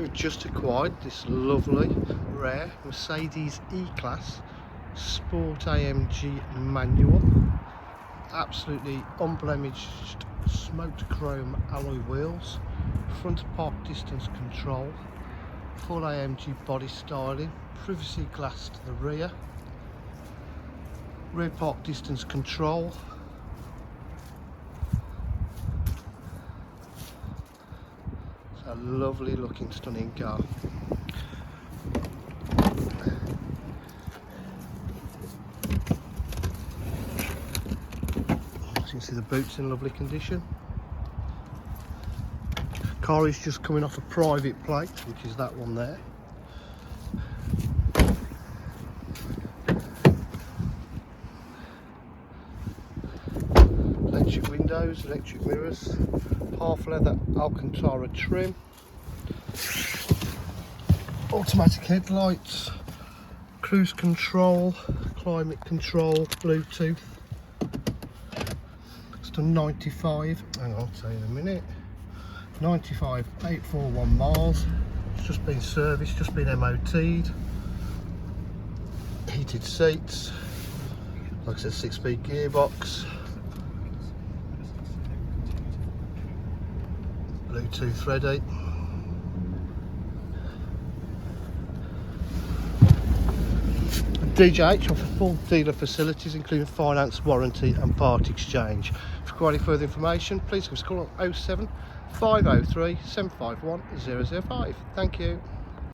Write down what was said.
We've just acquired this lovely, rare Mercedes E-Class Sport AMG manual. Absolutely unblemished smoked chrome alloy wheels, front park distance control, full AMG body styling, privacy glass to the rear park distance control. It's a lovely looking, stunning car. As you can see, the boot's in lovely condition. Car is just coming off a private plate, which is that one there. Electric windows, electric mirrors, half leather Alcantara trim, automatic headlights, cruise control, climate control, Bluetooth. It's done 95, hang on, I'll tell you in a minute, 95,841 miles. It's just been serviced, just been MOT'd. Heated seats, like I said, 6-speed gearbox, Bluetooth ready. DJH offer full dealer facilities including finance, warranty and part exchange. If you require any further information, please give us a call on 07 503 751 005. Thank you.